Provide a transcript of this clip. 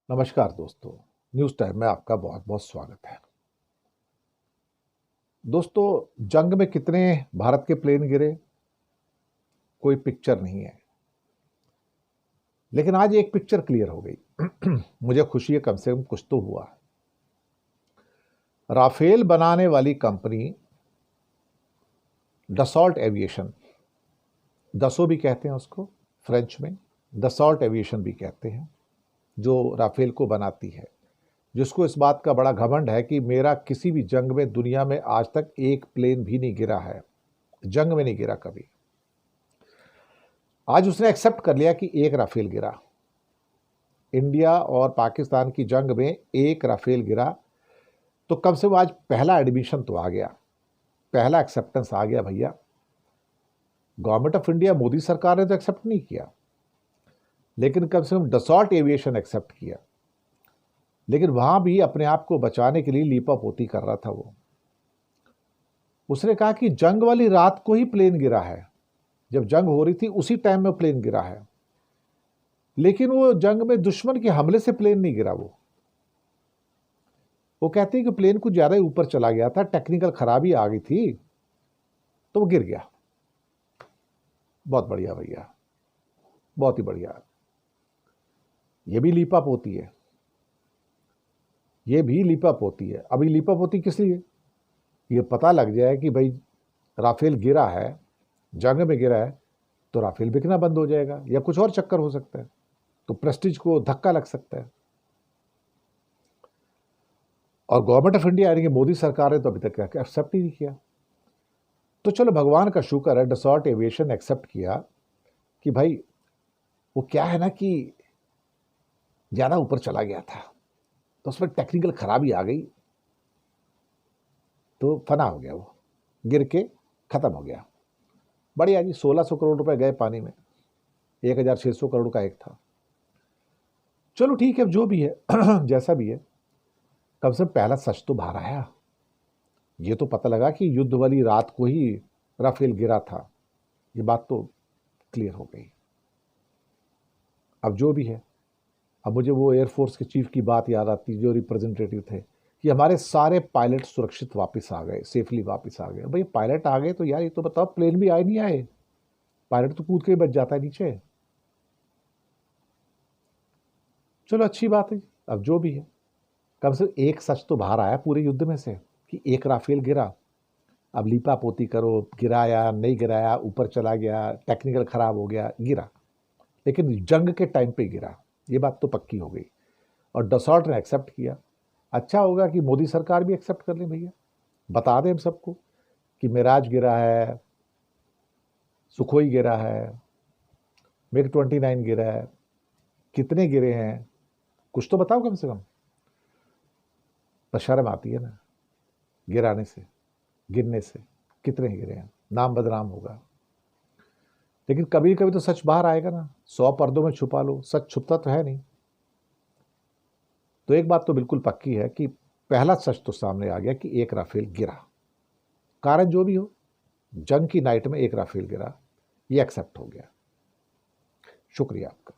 नमस्कार दोस्तों, news time में आपका बहुत बहुत स्वागत है। दोस्तों, जंग में कितने भारत के प्लेन गिरे कोई पिक्चर नहीं है, लेकिन आज एक पिक्चर क्लियर हो गई। मुझे खुशी है, कम से कम कुछ तो हुआ। राफेल बनाने वाली कंपनी डसॉल्ट एविएशन, दसो भी कहते हैं उसको फ्रेंच में, डसॉल्ट एविएशन भी कहते हैं, जो राफेल को बनाती है, जिसको इस बात का बड़ा घमंड है कि मेरा किसी भी जंग में दुनिया में आज तक एक प्लेन भी नहीं गिरा है, जंग में नहीं गिरा कभी। आज उसने एक्सेप्ट कर लिया कि एक राफेल गिरा। इंडिया और पाकिस्तान की जंग में एक राफेल गिरा, तो कम से कम आज पहला एडमिशन तो आ गया, पहला एक्सेप्टेंस आ गया भैया। गवर्नमेंट ऑफ इंडिया, मोदी सरकार ने तो एक्सेप्ट नहीं किया, लेकिन कम से कम डसॉल्ट एविएशन एक्सेप्ट किया। लेकिन वहां भी अपने आप को बचाने के लिए लीपापोती कर रहा था वो। उसने कहा कि जंग वाली रात को ही प्लेन गिरा है, जब जंग हो रही थी उसी टाइम में प्लेन गिरा है, लेकिन वो जंग में दुश्मन के हमले से प्लेन नहीं गिरा। वो कहते हैं कि प्लेन कुछ ज्यादा ही ऊपर चला गया था, टेक्निकल खराबी आ गई थी तो वो गिर गया। बहुत बढ़िया भैया, बहुत ही बढ़िया। ये भी लीपापोती है, ये भी लीपापोती है। अभी लीपापोती किस लिए? ये पता लग जाए कि भाई राफेल गिरा है, जंग में गिरा है, तो राफेल बिकना बंद हो जाएगा या कुछ और चक्कर हो सकता है, तो प्रेस्टीज को धक्का लग सकता है। और गवर्नमेंट ऑफ इंडिया यानी कि मोदी सरकार ने तो अभी तक एक्सेप्ट ही नहीं किया। तो चलो भगवान का शुक्र है, डसॉल्ट एविएशन एक्सेप्ट किया कि भाई वो क्या है ना कि ज़्यादा ऊपर चला गया था, तो उसमें टेक्निकल खराबी आ गई, तो फना हो गया, वो गिर के ख़त्म हो गया। बढ़िया जी, 1600 करोड़ रुपए गए पानी में, 1600 करोड़ का एक था। चलो ठीक है, जो भी है जैसा भी है, कम से कम पहला सच तो बाहर आया। ये तो पता लगा कि युद्ध वाली रात को ही राफेल गिरा था, ये बात तो क्लियर हो गई। अब जो भी है, अब मुझे वो एयरफोर्स के चीफ की बात याद आती, जो रिप्रेजेंटेटिव थे, कि हमारे सारे पायलट सुरक्षित वापस आ गए, सेफली वापस आ गए। भाई पायलट आ गए तो यार ये तो बताओ, प्लेन भी आए नहीं आए, पायलट तो कूद के ही बच जाता है नीचे। चलो अच्छी बात है। अब जो भी है, कम से कम एक सच तो बाहर आया पूरे युद्ध में से कि एक राफेल गिरा। अब लीपापोती करो, गिराया नहीं गिराया, ऊपर चला गया, टेक्निकल खराब हो गया, गिरा, लेकिन जंग के टाइम पे गिरा, ये बात तो पक्की हो गई। और डसॉल्ट ने एक्सेप्ट किया। अच्छा होगा कि मोदी सरकार भी एक्सेप्ट कर ले भैया, बता दें हम सबको कि मिराज गिरा है, सुखोई गिरा है, MiG-29 गिरा है, कितने गिरे हैं, कुछ तो बताओ कम से कम। पर शर्म आती है ना गिराने से, गिरने से, कितने गिरे हैं, नाम बदनाम होगा। लेकिन कभी कभी तो सच बाहर आएगा ना, 100 पर्दों में छुपा लो, सच छुपता तो है नहीं। तो एक बात तो बिल्कुल पक्की है कि पहला सच तो सामने आ गया कि एक राफेल गिरा। कारण जो भी हो, जंग की नाइट में एक राफेल गिरा, ये एक्सेप्ट हो गया। शुक्रिया आपका।